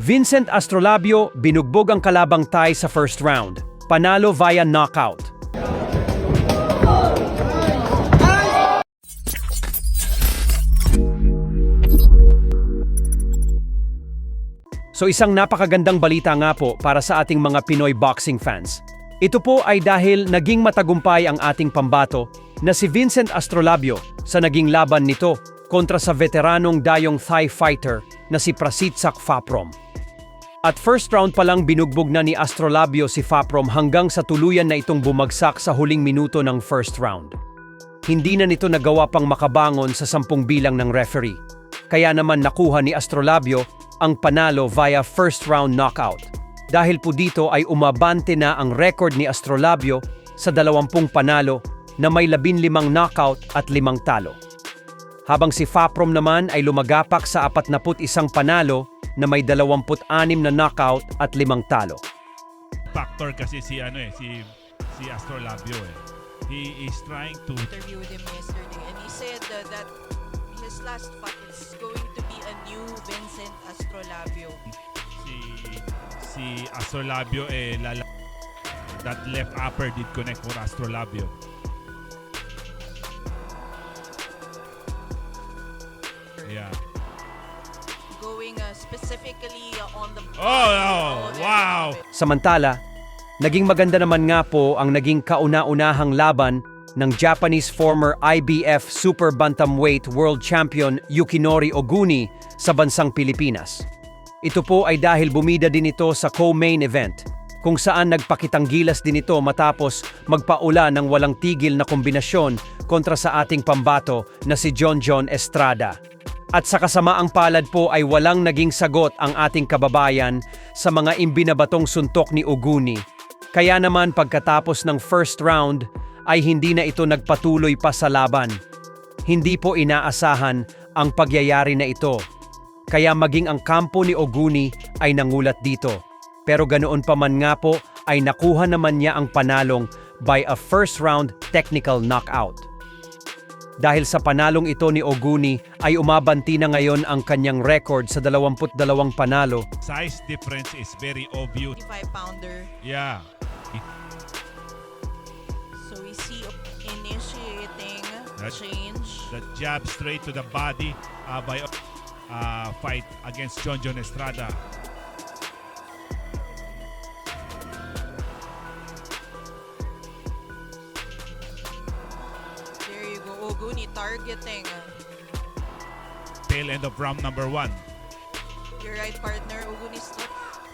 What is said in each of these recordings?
Vincent Astrolabio binugbog ang kalabang Thai sa first round. Panalo via knockout. So isang napakagandang balita nga po para sa ating mga Pinoy boxing fans. Ito po ay dahil naging matagumpay ang ating pambato na si Vincent Astrolabio sa naging laban nito kontra sa veteranong dayong Thai fighter na si Prasitsak Faprom. At first round pa lang binugbog na ni Astrolabio si Faprom hanggang sa tuluyan na itong bumagsak sa huling minuto ng first round. Hindi na nito nagawa pang makabangon sa 10 bilang ng referee. Kaya naman nakuha ni Astrolabio ang panalo via first round knockout. Dahil po dito ay umabante na ang record ni Astrolabio sa 20 panalo na may 15 knockout at 5 talo. Habang si Faprom naman ay lumagapak sa 41 panalo na may 26 na knockout at 5 talo. Factor kasi si Astrolabio He is trying to interviewed him yesterday and he said that his last fight is going to be a new Vincent Astrolabio. si Astrolabio that left upper did connect for Astrolabio. Yeah. Going specifically on the Wow. Samantala, naging maganda naman nga po ang naging kauna-unahang laban ng Japanese former IBF Super Bantamweight World Champion Yukinori Oguni sa bansang Pilipinas. Ito po ay dahil bumida din ito sa co-main event, kung saan nagpakitang gilas din ito matapos magpaula ng walang tigil na kombinasyon kontra sa ating pambato na si Jonjon Estrada. At sa kasamaang palad po ay walang naging sagot ang ating kababayan sa mga imbinabatong suntok ni Oguni. Kaya naman pagkatapos ng first round ay hindi na ito nagpatuloy pa sa laban. Hindi po inaasahan ang pagyayari na ito. Kaya maging ang kampo ni Oguni ay nangulat dito. Pero ganoon pa man nga po ay nakuha naman niya ang panalong by a first round technical knockout. Dahil sa panalong ito ni Oguni ay umabanti na ngayon ang kanyang record sa 22 panalo. Size difference is very obvious. 55-pounder. Yeah. So we see initiating change. The jab straight to the body by fight against Jonjon Estrada. There you go, Oguni targeting. Tail end of round number 1. You're right, partner. Oguni's not.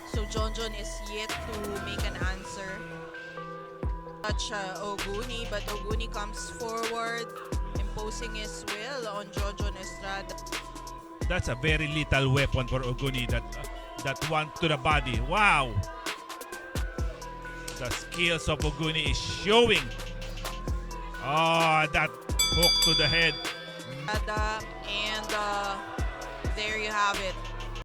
So Jonjon is yet to make an answer. Touch Oguni, but Oguni comes forward, imposing his will on Jonjon Estrada. That's a very lethal weapon for Oguni, that one to the body. Wow! The skills of Oguni is showing. Oh, that hook to the head. And there you have it.